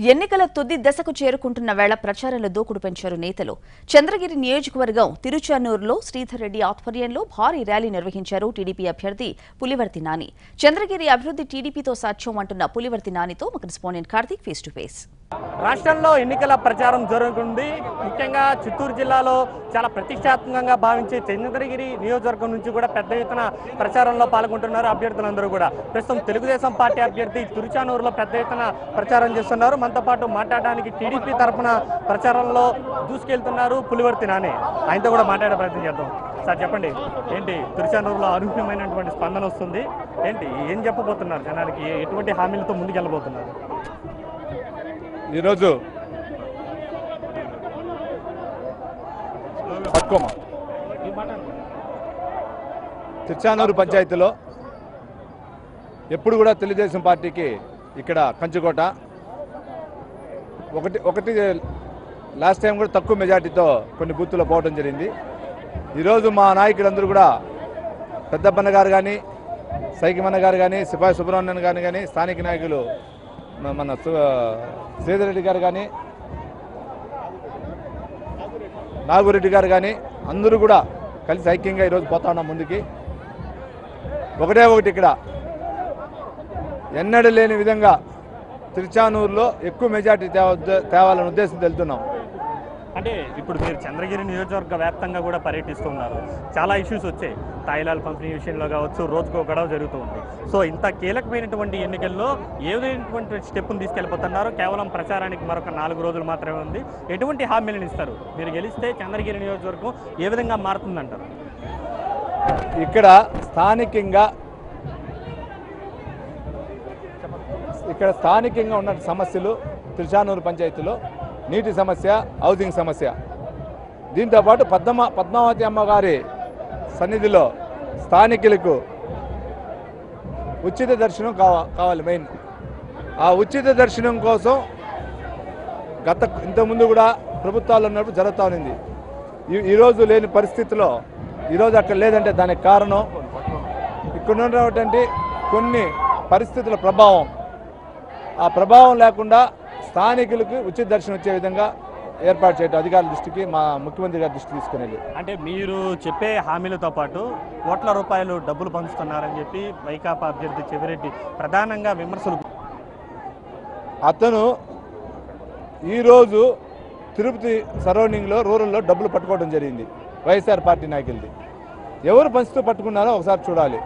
ఎన్నికల తుది దశకు చేరుకుంటున్న వేళ ప్రచారంలో దూకుడు పెంచారు నేతలు. చంద్రగిరి నియోజకవర్గం తిరుచానూరులో శ్రీధర్ రెడ్డి ఆధ్వర్యంలో భారీ ర్యాలీ నిర్వహించారు టీడీపీ అభ్యర్థి పులివర్తి నాని. చంద్రగిరి అభివృద్ధి టీడీపీతో సాధ్యం అంటున్న పులివర్తి నానితో మా correspondent Karthik face to face. రాష్ట్రంలో ఎన్నికల ప్రచారం జరుగుతుంది. ముఖ్యంగా చిత్తూరు జిల్లాలో చాలా ప్రతిష్టాత్మకంగా భావించే చంద్రగిరి నియోజకవర్గం నుంచి కూడా పెద్ద ఎత్తున ప్రచారంలో పాల్గొంటున్నారు అభ్యర్థులందరూ కూడా. ప్రస్తుతం తెలుగుదేశం పార్టీ అభ్యర్థి తిరుచానూరులో పెద్ద ఎత్తున ప్రచారం చేస్తున్నారు. మనతో పాటు మాట్లాడడానికి టీడీపీ తరఫున ప్రచారంలో దూసుకెళ్తున్నారు పులివర్తి నాని. ఆయనతో కూడా మాట్లాడే ప్రయత్నం చేద్దాం. సార్ చెప్పండి, ఏంటి తిరుచానూరులో అనూహ్యమైనటువంటి స్పందన వస్తుంది, ఏంటి ఏం చెప్పబోతున్నారు జనానికి, ఎటువంటి హామీలతో ముందుకెళ్ళబోతున్నారు? ఈరోజు తిరుచానూరు పంచాయతీలో ఎప్పుడు కూడా తెలుగుదేశం పార్టీకి ఇక్కడ కంచుకోట ఒకటి లాస్ట్ టైం కూడా తక్కువ మెజార్టీతో కొన్ని బూత్తులో పోవడం జరిగింది. ఈరోజు మా నాయకులందరూ కూడా పెద్దప్పన్న గారు కానీ, సైకిమన్న గారు కానీ, సిపాయి సుబ్రహ్మణ్యన్ గారు కానీ, స్థానిక నాయకులు మన శ్రీధర్ రెడ్డి గారు కానీ, నాగురెడ్డి గారు కానీ అందరూ కూడా కలిసి ఐక్యంగా ఈరోజు పోతా ఉన్నాం ముందుకి. ఒకటి ఇక్కడ ఎన్నడూ లేని విధంగా తిరుచానూరులో ఎక్కువ మెజార్టీ తేవాలనే ఉద్దేశంతో వెళ్తున్నాం. అంటే ఇప్పుడు మీరు చంద్రగిరి నియోజకవర్గ వ్యాప్తంగా కూడా పర్యటిస్తున్నారు. చాలా ఇష్యూస్ వచ్చాయి, తాయిలాల పంపిణీ విషయంలో కావచ్చు, రోజుకో గొడవ జరుగుతూ ఉంది. సో ఇంత కీలకమైనటువంటి ఎన్నికల్లో ఏదైనటువంటి స్టెప్ను తీసుకెళ్ళిపోతున్నారు? కేవలం ప్రచారానికి మరొక 4 రోజులు మాత్రమే ఉంది. ఎటువంటి హామీలను ఇస్తారు? మీరు గెలిస్తే చంద్రగిరి నియోజకవర్గం ఏ విధంగా మారుతుందంటారు? ఇక్కడ స్థానికంగా ఉన్న సమస్యలు తిరుచానూరు పంచాయతీలో నీటి సమస్య, హౌసింగ్ సమస్య, దీంతోపాటు పద్మావతి అమ్మగారి సన్నిధిలో స్థానికులకు ఉచిత దర్శనం కావాలి మెయిన్. ఆ ఉచిత దర్శనం కోసం ఇంతకుముందు కూడా ప్రభుత్వాలు ఉన్నప్పుడు జరుగుతూ ఉంది. ఈరోజు లేని పరిస్థితిలో ఈరోజు అక్కడ లేదంటే దానికి కారణం ఇక్కడ ఉన్నటువంటి కొన్ని పరిస్థితుల ప్రభావం. ఆ ప్రభావం లేకుండా స్థానికులకు ఉచిత దర్శనం వచ్చే విధంగా ఏర్పాటు చేయడం అధికారుల దృష్టికి, మా ముఖ్యమంత్రి గారి దృష్టికి తీసుకునేది. అంటే మీరు చెప్పే హామీలతో పాటు కోట్ల రూపాయలు డబ్బులు పంచుతున్నారని చెప్పి వైకాపా అభ్యర్థి చెవిరెడ్డి ప్రధానంగా విమర్శలు. అతను ఈరోజు తిరుపతి సరౌండింగ్లో రూరల్లో డబ్బులు పట్టుకోవడం జరిగింది వైఎస్ఆర్ పార్టీ నాయకులది. ఎవరు పంచుతూ పట్టుకున్నారో ఒకసారి చూడాలి.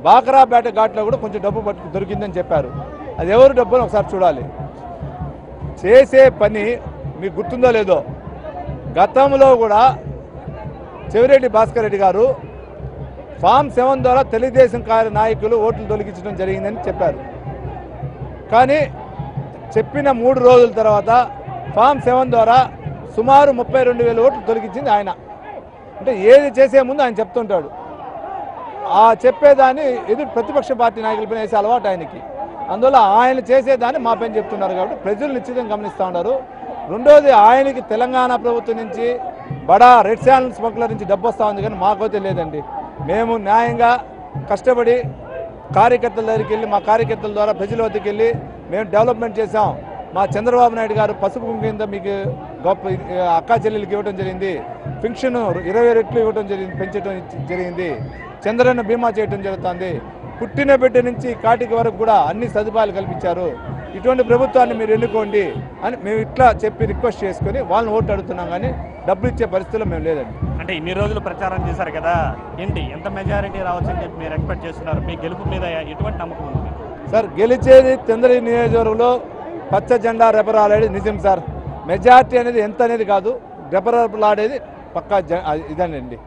బాకరాపేట ఘాట్లో కూడా కొంచెం డబ్బు దొరికిందని చెప్పారు. అది ఎవరు డబ్బుని ఒకసారి చూడాలి. చేసే పని మీకు గుర్తుందో లేదో, గతంలో కూడా చెవిరెడ్డి భాస్కర్ రెడ్డి గారు ఫామ్ 7 ద్వారా తెలుగుదేశం నాయకులు ఓట్లు తొలగించడం జరిగిందని చెప్పారు. కానీ చెప్పిన 3 రోజుల తర్వాత ఫామ్ 7 ద్వారా సుమారు 32,000 ఓట్లు తొలగించింది ఆయన. అంటే ఏది చేసే ముందు ఆయన చెప్తుంటాడు. ఆ చెప్పేదాన్ని ఎదురు ప్రతిపక్ష పార్టీ నాయకులపైన వేసే అలవాటు ఆయనకి. అందువల్ల ఆయన చేసేదాన్ని మా పైన చెప్తున్నారు కాబట్టి ప్రజలు నిశ్చితంగా గమనిస్తూ ఉన్నారు. రెండోది, ఆయనకి తెలంగాణ ప్రభుత్వం నుంచి బడా రెడ్ శాండల్ స్మగ్లర్ నుంచి డబ్బు వస్తూ ఉంది, కానీ మాకైతే లేదండి. మేము న్యాయంగా కష్టపడి కార్యకర్తల దగ్గరికి వెళ్ళి, మా కార్యకర్తల ద్వారా ప్రజల వద్దకు వెళ్ళి మేము డెవలప్మెంట్ చేసాం. మా చంద్రబాబు నాయుడు గారు పసుపు కుంకుమ కింద మీకు గొప్ప అక్కా చెల్లెలకి ఇవ్వడం జరిగింది. పెన్షన్ 20 రెట్లు ఇవ్వడం జరిగింది, పెంచడం జరిగింది. చంద్రన్న బీమా చేయడం జరుగుతుంది. పుట్టిన బిడ్డ నుంచి కాటికి వరకు కూడా అన్ని సదుపాయాలు కల్పించారు. ఇటువంటి ప్రభుత్వాన్ని మీరు ఎన్నుకోండి అని మేము ఇట్లా చెప్పి రిక్వెస్ట్ చేసుకొని వాళ్ళని ఓటు అడుగుతున్నాం, కానీ డబ్బులు ఇచ్చే పరిస్థితుల్లో మేము లేదండి. అంటే ఇన్ని రోజులు ప్రచారం చేశారు కదా, ఏంటి ఎంత మెజారిటీ రావచ్చని చెప్పి మీరు ఎక్స్పెక్ట్ చేస్తున్నారు? మీ గెలుపు మీద ఎటువంటి నమ్మకం ఉంది? సార్, గెలిచేది చంద్రగిరి నియోజకవర్గంలో పచ్చ జెండా రెపరాడేది నిజం సార్. మెజార్టీ అనేది ఎంత అనేది కాదు, రెపరెపలాడేది పక్కా ఇదేనండి.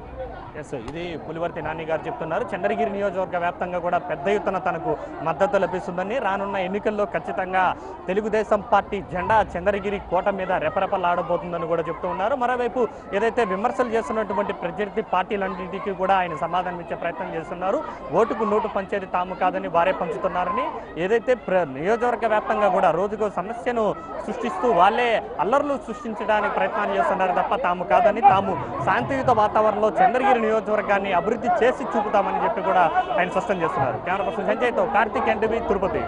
ఇది పులివర్తి నాని గారు చెప్తున్నారు. చంద్రగిరి నియోజకవర్గ వ్యాప్తంగా కూడా పెద్ద ఎత్తున తనకు మద్దతు లభిస్తుందని, రానున్న ఎన్నికల్లో ఖచ్చితంగా తెలుగుదేశం పార్టీ జెండా చంద్రగిరి కోట మీద రెపరెపలాడబోతుందని కూడా చెప్తూ ఉన్నారు. మరోవైపు ఏదైతే విమర్శలు చేస్తున్నటువంటి ప్రత్యర్థి పార్టీలన్నింటికీ కూడా ఆయన సమాధానం ఇచ్చే ప్రయత్నం చేస్తున్నారు. ఓటుకు నోటు పంచేది తాము కాదని వారే పంచుతున్నారని, ఏదైతే నియోజకవర్గ వ్యాప్తంగా కూడా రోజుకో సమస్యను సృష్టిస్తూ వాళ్ళే అల్లర్లు సృష్టించడానికి ప్రయత్నాలు చేస్తున్నారు తప్ప తాము కాదని, తాము శాంతియుత వాతావరణంలో చంద్రగిరి నియోజకవర్గాన్ని అభివృద్ధి చేసి చూపుతామని చెప్పి కూడా ఆయన స్పష్టం చేస్తున్నారు. కెమెరా పర్సన్ సంజయ్తో కార్తీక్, ఎన్టీవీ, తిరుపతి.